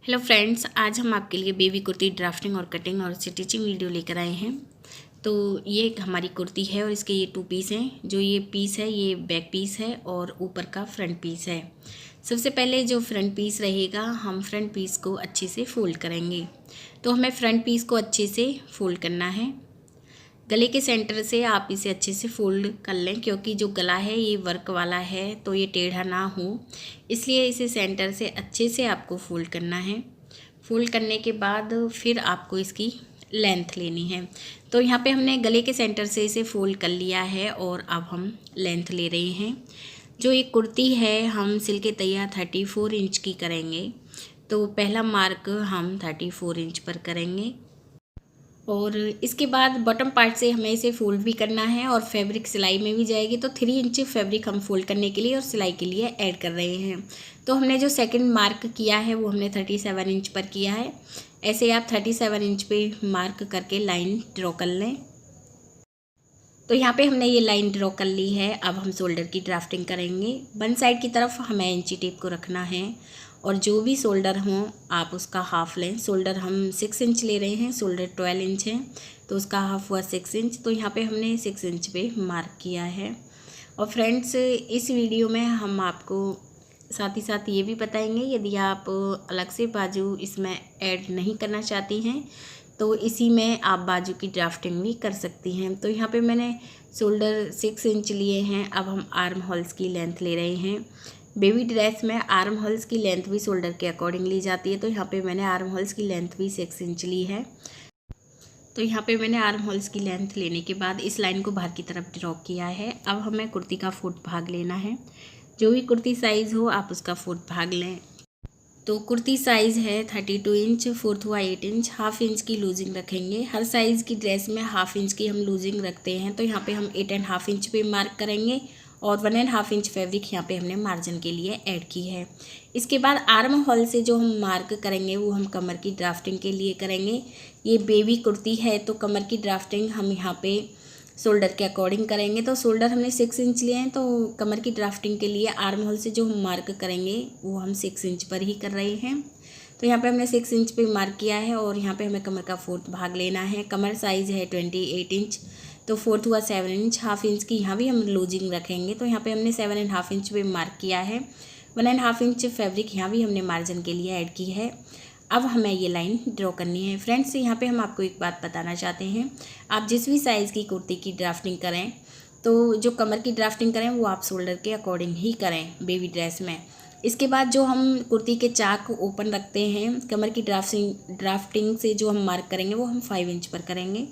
Hello friends, आज हम आपके लिए बेबी कुर्ती ड्राफ्टिंग और कटिंग और स्टिचिंग वीडियो लेकर आए हैं। तो ये एक हमारी कुर्ती है और इसके ये 2 पीस हैं। जो ये पीस है ये बैक पीस है और ऊपर का फ्रंट पीस है। सबसे पहले जो फ्रंट पीस रहेगा, हम फ्रंट पीस को अच्छे से फोल्ड करेंगे। तो हमें फ्रंट पीस को अच्छे से फोल्ड करना है। गले के सेंटर से आप इसे अच्छे से फोल्ड कर लें, क्योंकि जो गला है ये वर्क वाला है तो ये टेढ़ा ना हो, इसलिए इसे सेंटर से अच्छे से आपको फोल्ड करना है। फोल्ड करने के बाद फिर आपको इसकी लेंथ लेनी है। तो यहाँ पे हमने गले के सेंटर से इसे फोल्ड कर लिया है और अब हम लेंथ ले रहे हैं। जो ये कुर्ती है हम सिल के तैयार 34 इंच की करेंगे। तो पहला मार्क हम 34 इंच पर करेंगे और इसके बाद बॉटम पार्ट से हमें इसे फोल्ड भी करना है और फैब्रिक सिलाई में भी जाएगी। तो 3 इंच फैब्रिक हम फोल्ड करने के लिए और सिलाई के लिए ऐड कर रहे हैं। तो हमने जो सेकंड मार्क किया है वो हमने 37 इंच पर किया है। ऐसे आप 37 इंच पे मार्क करके लाइन ड्रॉ कर लें। तो यहाँ पे हमने ये लाइन ड्रॉ कर ली है। अब हम शोल्डर की ड्राफ्टिंग करेंगे। वन साइड की तरफ हमें इंची टेप को रखना है और जो भी शोल्डर हों आप उसका हाफ लें। शोल्डर हम 6 इंच ले रहे हैं, शोल्डर 12 इंच है तो उसका हाफ हुआ 6 इंच। तो यहाँ पे हमने 6 इंच पे मार्क किया है। और फ्रेंड्स, इस वीडियो में हम आपको साथ ही साथ ये भी बताएंगे, यदि आप अलग से बाजू इसमें ऐड नहीं करना चाहती हैं तो इसी में आप बाजू की ड्राफ्टिंग भी कर सकती हैं। तो यहाँ पे मैंने शोल्डर 6 इंच लिए हैं। अब हम आर्म होल्स की लेंथ ले रहे हैं। बेबी ड्रेस में आर्म होल्स की लेंथ भी शोल्डर के अकॉर्डिंग ली जाती है। तो यहाँ पे मैंने आर्म होल्स की लेंथ भी 6 इंच ली है। तो यहाँ पे मैंने आर्म होल्स की लेंथ लेने के बाद इस लाइन को बाहर की तरफ ड्रॉ किया है। अब हमें कुर्ती का 4th भाग लेना है। जो भी कुर्ती साइज़ हो आप उसका 4th भाग लें। तो कुर्ती साइज़ है 32 इंच, 4th हुआ 8 इंच। हाफ इंच की लूजिंग रखेंगे। हर साइज़ की ड्रेस में हाफ इंच की हम लूजिंग रखते हैं। तो यहाँ पे हम 8.5 इंच पे मार्क करेंगे और 1.5 इंच फैब्रिक यहाँ पे हमने मार्जिन के लिए ऐड की है। इसके बाद आर्म होल से जो हम मार्क करेंगे वो हम कमर की ड्राफ्टिंग के लिए करेंगे। ये बेबी कुर्ती है तो कमर की ड्राफ्टिंग हम यहाँ पे शोल्डर के अकॉर्डिंग करेंगे। तो शोल्डर हमने 6 इंच लिए हैं तो कमर की ड्राफ्टिंग के लिए आर्म होल से जो हम मार्क करेंगे वो हम 6 इंच पर ही कर रहे हैं। तो यहाँ पे हमने 6 इंच पे मार्क किया है और यहाँ पे हमें कमर का 4th भाग लेना है। कमर साइज़ है 28 इंच, तो 4th हुआ 7 इंच। हाफ इंच की यहाँ भी हम लूजिंग रखेंगे। तो यहाँ पे हमने 7.5 इंच पे मार्क किया है। 1.5 इंच फैब्रिक यहाँ भी हमने मार्जिन के लिए ऐड की है। अब हमें ये लाइन ड्रॉ करनी है। फ्रेंड्स, यहाँ पे हम आपको एक बात बताना चाहते हैं, आप जिस भी साइज़ की कुर्ती की ड्राफ्टिंग करें तो जो कमर की ड्राफ्टिंग करें वो आप शोल्डर के अकॉर्डिंग ही करें बेबी ड्रेस में। इसके बाद जो हम कुर्ती के चाक ओपन रखते हैं, कमर की ड्राफ्टिंग से जो हम मार्क करेंगे वो हम 5 इंच पर करेंगे।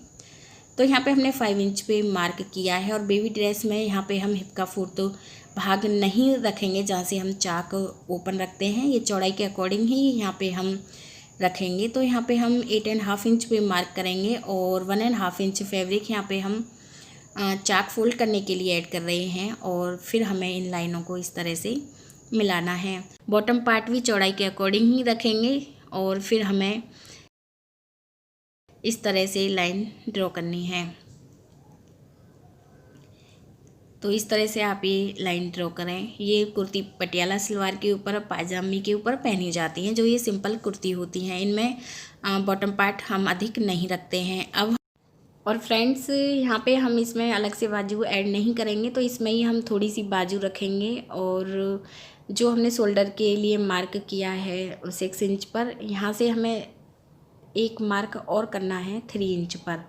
तो यहाँ पे हमने 5 इंच पे मार्क किया है और बेबी ड्रेस में यहाँ पे हम हिप का 4th भाग नहीं रखेंगे जहाँ से हम चाक ओपन रखते हैं। ये चौड़ाई के अकॉर्डिंग ही यहाँ पे हम रखेंगे। तो यहाँ पे हम 8.5 इंच पे मार्क करेंगे और 1.5 इंच फैब्रिक यहाँ पे हम चाक फोल्ड करने के लिए ऐड कर रहे हैं और फिर हमें इन लाइनों को इस तरह से मिलाना है। बॉटम पार्ट भी चौड़ाई के अकॉर्डिंग ही रखेंगे और फिर हमें इस तरह से लाइन ड्रॉ करनी है। तो इस तरह से आप ये लाइन ड्रॉ करें। ये कुर्ती पटियाला सलवार के ऊपर, पायजामी के ऊपर पहनी जाती हैं। जो ये सिंपल कुर्ती होती हैं इनमें बॉटम पार्ट हम अधिक नहीं रखते हैं। अब और फ्रेंड्स, यहाँ पे हम इसमें अलग से बाजू ऐड नहीं करेंगे, तो इसमें ही हम थोड़ी सी बाजू रखेंगे। और जो हमने शोल्डर के लिए मार्क किया है 6 इंच पर, यहाँ से हमें एक मार्क और करना है 3 इंच पर,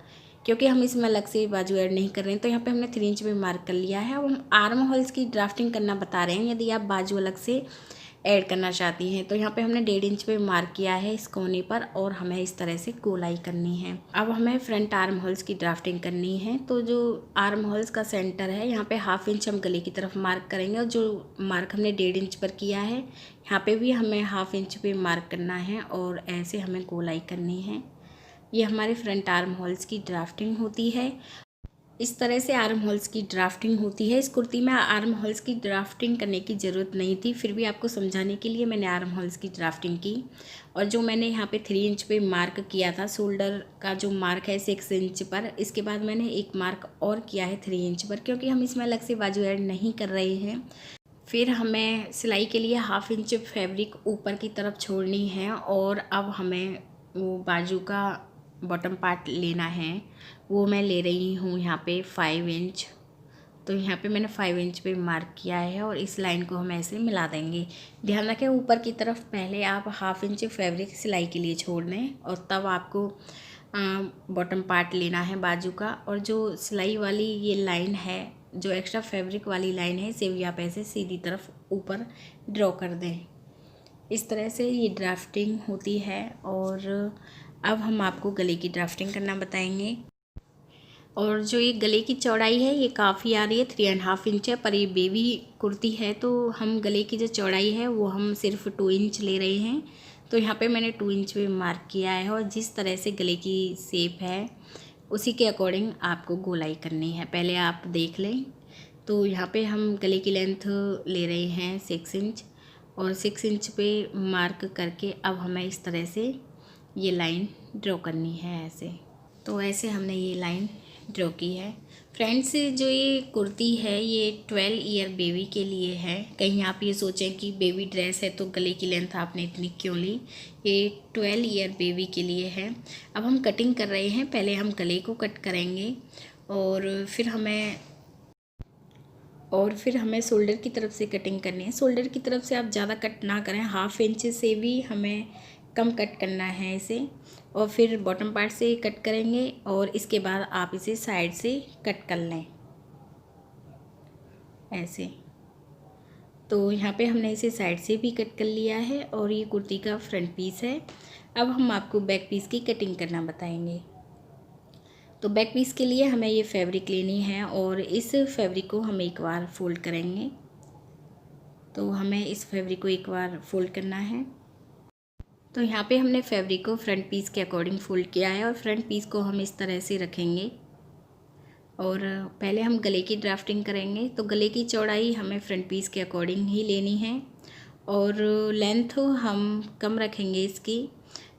क्योंकि हम इसमें अलग से बाजू ऐड नहीं कर रहे हैं। तो यहाँ पे हमने 3 इंच पे मार्क कर लिया है। अब हम आर्म होल्स की ड्राफ्टिंग करना बता रहे हैं, यदि आप बाजू अलग से ऐड करना चाहती हैं। तो यहाँ पे हमने 1.5 इंच पे मार्क किया है इस कोने पर और हमें इस तरह से गोलाई करनी है। अब हमें फ्रंट आर्म होल्स की ड्राफ्टिंग करनी है। तो जो आर्म होल्स का सेंटर है यहाँ पे हाफ इंच हम गले की तरफ मार्क करेंगे और जो मार्क हमने 1.5 इंच पर किया है यहाँ पे भी हमें हाफ इंच पे मार्क करना है और ऐसे हमें गोलाई करनी है। ये हमारे फ्रंट आर्म होल्स की ड्राफ्टिंग होती है। इस तरह से आर्म होल्स की ड्राफ्टिंग होती है। इस कुर्ती में आर्म होल्स की ड्राफ्टिंग करने की ज़रूरत नहीं थी, फिर भी आपको समझाने के लिए मैंने आर्म होल्स की ड्राफ्टिंग की। और जो मैंने यहाँ पे 3 इंच पे मार्क किया था, शोल्डर का जो मार्क है 6 इंच पर, इसके बाद मैंने एक मार्क और किया है 3 इंच पर, क्योंकि हम इसमें अलग से बाजू ऐड नहीं कर रहे हैं। फिर हमें सिलाई के लिए 1/2 इंच फैब्रिक ऊपर की तरफ छोड़नी है और अब हमें वो बाजू का बॉटम पार्ट लेना है। वो मैं ले रही हूँ यहाँ पे 5 इंच। तो यहाँ पे मैंने 5 इंच पे मार्क किया है और इस लाइन को हम ऐसे मिला देंगे। ध्यान रखें ऊपर की तरफ पहले आप 1/2 इंच फैब्रिक सिलाई के लिए छोड़ दें और तब आपको बॉटम पार्ट लेना है बाजू का। और जो सिलाई वाली ये लाइन है, जो एक्स्ट्रा फैब्रिक वाली लाइन है, इसे भी आप ऐसे सीधी तरफ ऊपर ड्रॉ कर दें। इस तरह से ये ड्राफ्टिंग होती है। और अब हम आपको गले की ड्राफ्टिंग करना बताएंगे। और जो ये गले की चौड़ाई है ये काफ़ी आ रही है, 3.5 इंच है, पर ये बेबी कुर्ती है तो हम गले की जो चौड़ाई है वो हम सिर्फ 2 इंच ले रहे हैं। तो यहाँ पे मैंने 2 इंच पे मार्क किया है और जिस तरह से गले की शेप है उसी के अकॉर्डिंग आपको गोलाई करनी है। पहले आप देख लें। तो यहाँ पे हम गले की लेंथ ले रहे हैं 6 इंच और 6 इंच पे मार्क करके अब हमें इस तरह से ये लाइन ड्रॉ करनी है ऐसे। तो ऐसे हमने ये लाइन ड्रॉ की है। फ्रेंड्स, जो ये कुर्ती है ये 12 ईयर बेबी के लिए है। कहीं आप ये सोचें कि बेबी ड्रेस है तो गले की लेंथ आपने इतनी क्यों ली। ये 12 ईयर बेबी के लिए है। अब हम कटिंग कर रहे हैं। पहले हम गले को कट करेंगे और फिर हमें शोल्डर की तरफ से कटिंग करनी है। शोल्डर की तरफ से आप ज़्यादा कट ना करें, 1/2 इंच से भी हमें कम कट करना है इसे। और फिर बॉटम पार्ट से कट करेंगे और इसके बाद आप इसे साइड से कट कर लें ऐसे। तो यहाँ पे हमने इसे साइड से भी कट कर लिया है और ये कुर्ती का फ्रंट पीस है। अब हम आपको बैक पीस की कटिंग करना बताएंगे। तो बैक पीस के लिए हमें ये फैब्रिक लेनी है और इस फैब्रिक को हम एक बार फोल्ड करेंगे। तो हमें इस फैब्रिक को एक बार फोल्ड करना है। तो यहाँ पे हमने फैब्रिक को फ्रंट पीस के अकॉर्डिंग फोल्ड किया है और फ्रंट पीस को हम इस तरह से रखेंगे। और पहले हम गले की ड्राफ्टिंग करेंगे। तो गले की चौड़ाई हमें फ्रंट पीस के अकॉर्डिंग ही लेनी है और लेंथ हम कम रखेंगे इसकी।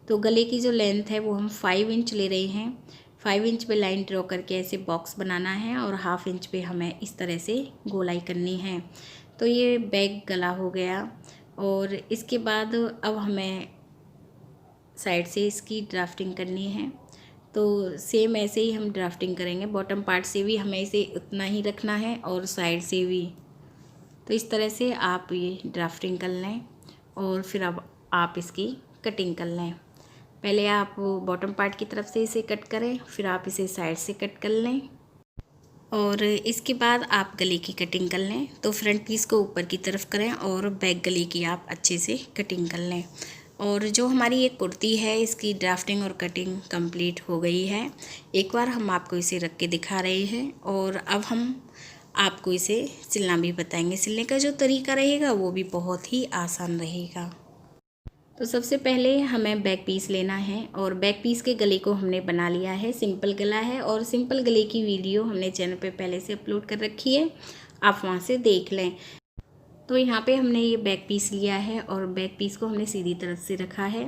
तो गले की जो लेंथ है वो हम 5 इंच ले रहे हैं। 5 इंच पे लाइन ड्रॉ करके ऐसे बॉक्स बनाना है और 1/2 इंच पे हमें इस तरह से गोलाई करनी है। तो ये बैक गला हो गया। और इसके बाद अब हमें साइड से इसकी ड्राफ्टिंग करनी है। तो सेम ऐसे ही हम ड्राफ्टिंग करेंगे। बॉटम पार्ट से भी हमें इसे उतना ही रखना है और साइड से भी। तो इस तरह से आप ये ड्राफ्टिंग कर लें और फिर अब आप इसकी कटिंग कर लें। पहले आप बॉटम पार्ट की तरफ से इसे कट करें, फिर आप इसे साइड से कट कर लें और इसके बाद आप गले की कटिंग कर लें। तो फ्रंट पीस को ऊपर की तरफ करें और बैक गले की आप अच्छे से कटिंग कर लें। और जो हमारी ये कुर्ती है इसकी ड्राफ्टिंग और कटिंग कंप्लीट हो गई है। एक बार हम आपको इसे रख के दिखा रहे हैं और अब हम आपको इसे सिलना भी बताएंगे। सिलने का जो तरीका रहेगा वो भी बहुत ही आसान रहेगा। तो सबसे पहले हमें बैक पीस लेना है और बैक पीस के गले को हमने बना लिया है। सिंपल गला है और सिंपल गले की वीडियो हमने चैनल पे पहले से अपलोड कर रखी है, आप वहाँ से देख लें। तो यहाँ पे हमने ये बैक पीस लिया है और बैक पीस को हमने सीधी तरफ से रखा है।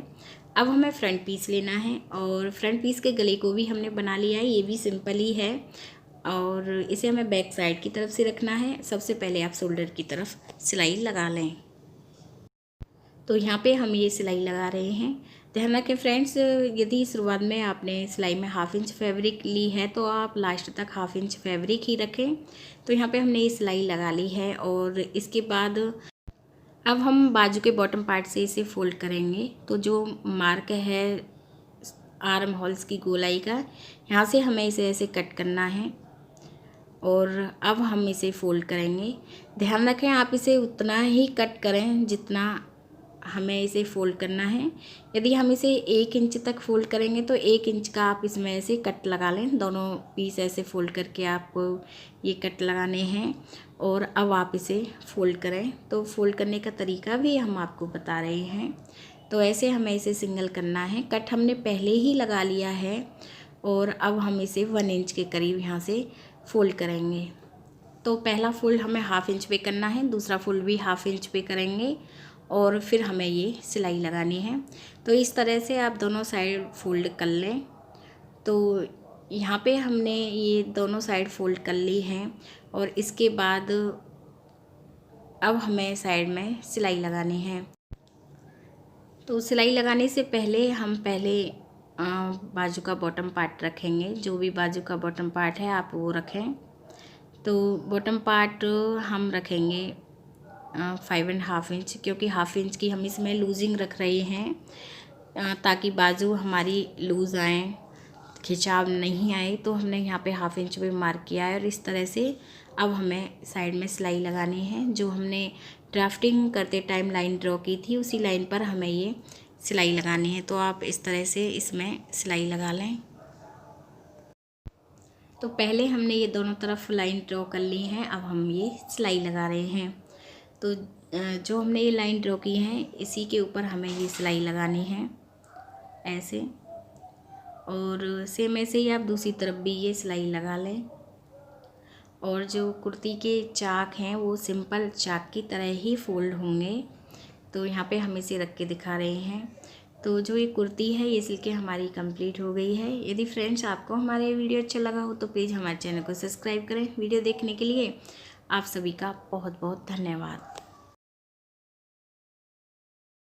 अब हमें फ्रंट पीस लेना है और फ्रंट पीस के गले को भी हमने बना लिया है। ये भी सिंपल ही है और इसे हमें बैक साइड की तरफ से रखना है। सबसे पहले आप शोल्डर की तरफ सिलाई लगा लें। तो यहाँ पे हम ये सिलाई लगा रहे हैं। ध्यान रखें फ्रेंड्स, यदि शुरुआत में आपने सिलाई में 1/2 इंच फैब्रिक ली है तो आप लास्ट तक 1/2 इंच फैब्रिक ही रखें। तो यहाँ पे हमने ये सिलाई लगा ली है और इसके बाद अब हम बाजू के बॉटम पार्ट से इसे फोल्ड करेंगे। तो जो मार्क है आर्म होल्स की गोलाई का, यहाँ से हमें इसे ऐसे कट करना है और अब हम इसे फोल्ड करेंगे। ध्यान रखें आप इसे उतना ही कट करें जितना हमें इसे फोल्ड करना है। यदि हम इसे 1 इंच तक फोल्ड करेंगे तो 1 इंच का आप इसमें ऐसे कट लगा लें। दोनों पीस ऐसे फोल्ड करके आपको ये कट लगाने हैं और अब आप इसे फोल्ड करें। तो फोल्ड करने का तरीका भी हम आपको बता रहे हैं। तो ऐसे हमें इसे सिंगल करना है। कट हमने पहले ही लगा लिया है और अब हम इसे 1 इंच के करीब यहाँ से फोल्ड करेंगे। तो पहला फोल्ड हमें 1/2 इंच पे करना है, दूसरा फोल्ड भी 1/2 इंच पे करेंगे और फिर हमें ये सिलाई लगानी है। तो इस तरह से आप दोनों साइड फोल्ड कर लें। तो यहाँ पे हमने ये दोनों साइड फोल्ड कर ली हैं और इसके बाद अब हमें साइड में सिलाई लगानी है। तो सिलाई लगाने से पहले हम बाजू का बॉटम पार्ट रखेंगे। जो भी बाजू का बॉटम पार्ट है आप वो रखें। तो बॉटम पार्ट हम रखेंगे 5.5 इंच, क्योंकि 1/2 इंच की हम इसमें लूजिंग रख रहे हैं ताकि बाजू हमारी लूज़ आए, खिंचाव नहीं आए। तो हमने यहाँ पे 1/2 इंच पे मार्क किया है और इस तरह से अब हमें साइड में सिलाई लगानी है। जो हमने ड्राफ्टिंग करते टाइम लाइन ड्रॉ की थी उसी लाइन पर हमें ये सिलाई लगानी है। तो आप इस तरह से इसमें सिलाई लगा लें। तो पहले हमने ये दोनों तरफ लाइन ड्रॉ कर ली है, अब हम ये सिलाई लगा रहे हैं। तो जो हमने ये लाइन ड्रॉ की है इसी के ऊपर हमें ये सिलाई लगानी है ऐसे, और सेम ऐसे ही आप दूसरी तरफ भी ये सिलाई लगा लें। और जो कुर्ती के चाक हैं वो सिंपल चाक की तरह ही फोल्ड होंगे। तो यहाँ पे हम इसे रख के दिखा रहे हैं। तो जो ये कुर्ती है ये सिल के हमारी कंप्लीट हो गई है। यदि फ्रेंड्स आपको हमारे वीडियो अच्छा लगा हो तो प्लीज़ हमारे चैनल को सब्सक्राइब करें। वीडियो देखने के लिए आप सभी का बहुत बहुत धन्यवाद।